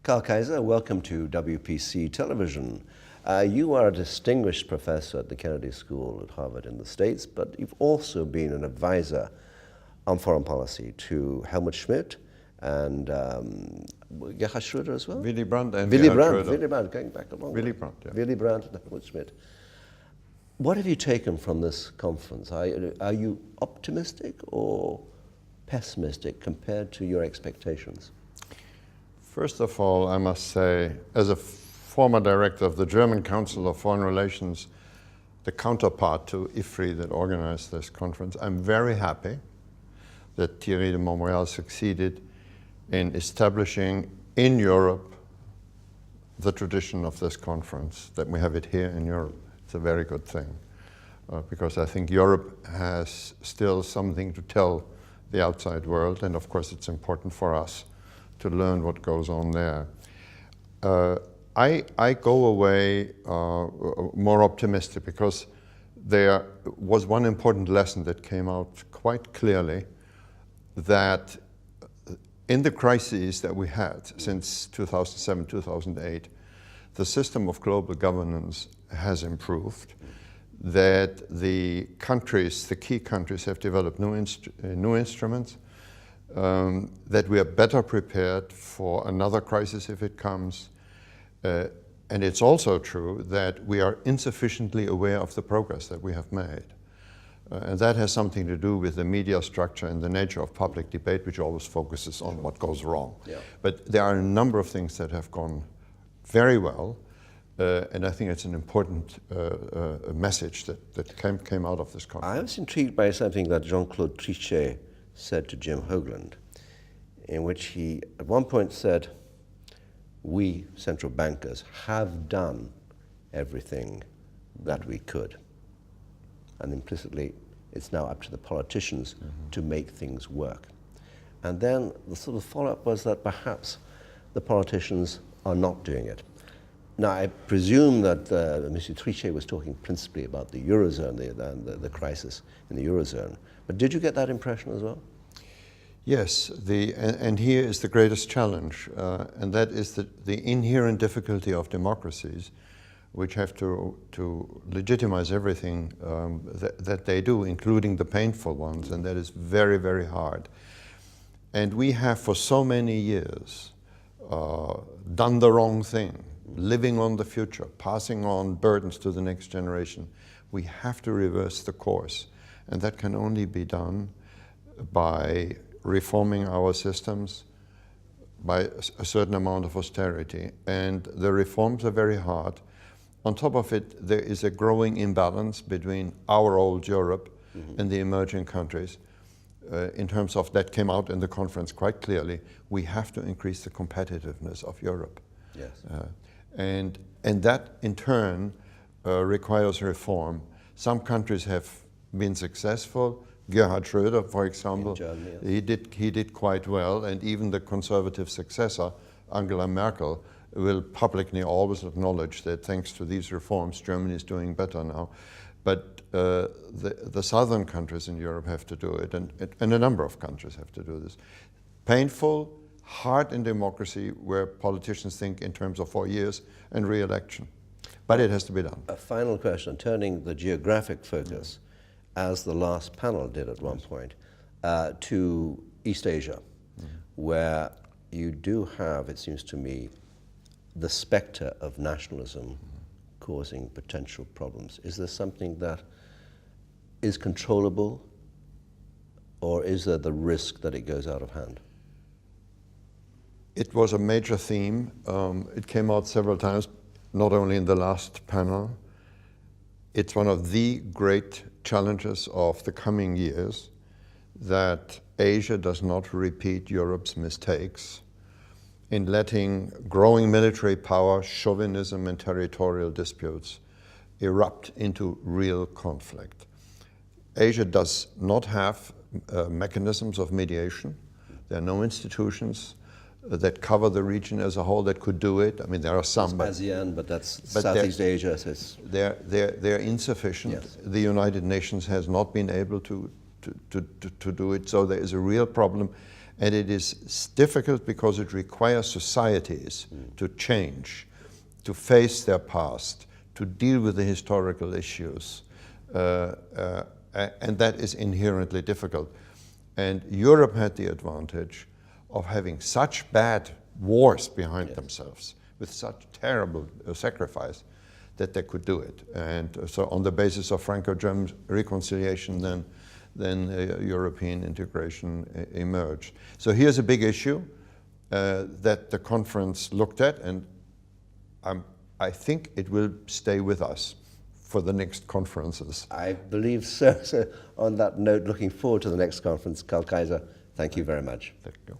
Kaiser, welcome to WPC Television. You are a distinguished professor at the Kennedy School at Harvard in the States, but you've also been an advisor on foreign policy to Helmut Schmidt and Gerhard Schröder as well? Willy Brandt and Willy Gerhard Brandt, Schröder. Willy Brandt, going back a long Willy way. Brandt, yeah. Willy Brandt and Helmut Schmidt. What have you taken from this conference? Are you optimistic or pessimistic compared to your expectations? First of all, I must say, as a former director of the German Council of Foreign Relations, the counterpart to IFRI that organized this conference, I'm very happy that Thierry de Montbrial succeeded in establishing in Europe the tradition of this conference, that we have it here in Europe. It's a very good thing, because I think Europe has still something to tell the outside world, and of course it's important for us to learn what goes on there. I go away more optimistic because there was one important lesson that came out quite clearly, that in the crises that we had since 2007, 2008, the system of global governance has improved, that the countries, the key countries, have developed new instruments, that we are better prepared for another crisis if it comes. And it's also true that we are insufficiently aware of the progress that we have made. And that has something to do with the media structure and the nature of public debate, which always focuses on what goes wrong. Yeah. But there are a number of things that have gone very well, and I think it's an important message that came out of this conference. I was intrigued by something that Jean-Claude Trichet said to Jim Hoagland, in which he at one point said, we central bankers have done everything that we could. And implicitly, it's now up to the politicians to make things work. And then the sort of follow-up was that perhaps the politicians are not doing it. Now, I presume that Mr. Trichet was talking principally about the Eurozone, the crisis in the Eurozone. But did you get that impression as well? Yes, and here is the greatest challenge, and that is the inherent difficulty of democracies, which have to legitimize everything that they do, including the painful ones, and that is very, very hard. And we have for so many years done the wrong thing, living on the future, passing on burdens to the next generation. We have to reverse the course, and that can only be done by reforming our systems, by a certain amount of austerity. And the reforms are very hard. On top of it, there is a growing imbalance between our old Europe and the emerging countries. In terms of, that came out in the conference quite clearly, we have to increase the competitiveness of Europe. Yes. And that in turn requires reform. Some countries have been successful. Gerhard Schröder, for example, Germany, yes. he did quite well, and even the conservative successor, Angela Merkel, will publicly always acknowledge that thanks to these reforms, Germany is doing better now. But the southern countries in Europe have to do it, and a number of countries have to do this. Painful, hard in democracy, where politicians think in terms of 4 years and re-election. But it has to be done. A final question, turning the geographic focus, as the last panel did at one point, to East Asia, where you do have, it seems to me, the specter of nationalism causing potential problems. Is there something that is controllable, or is there the risk that it goes out of hand? It was a major theme. It came out several times, not only in the last panel. It's one of the great challenges of the coming years, that Asia does not repeat Europe's mistakes in letting growing military power, chauvinism, and territorial disputes erupt into real conflict. Asia does not have mechanisms of mediation. There are no institutions that cover the region as a whole that could do it. I mean, there are some, but ASEAN, but that's Southeast Asia. So they're insufficient. Yes. The United Nations has not been able to do it, so there is a real problem. And it is difficult because it requires societies to change, to face their past, to deal with the historical issues. And that is inherently difficult. And Europe had the advantage of having such bad wars behind themselves, with such terrible sacrifice, that they could do it. And so on the basis of Franco-German reconciliation, then European integration emerged. So here's a big issue that the conference looked at, and I think it will stay with us for the next conferences. I believe so. So on that note, looking forward to the next conference. Kaiser, thank you very much. Thank you.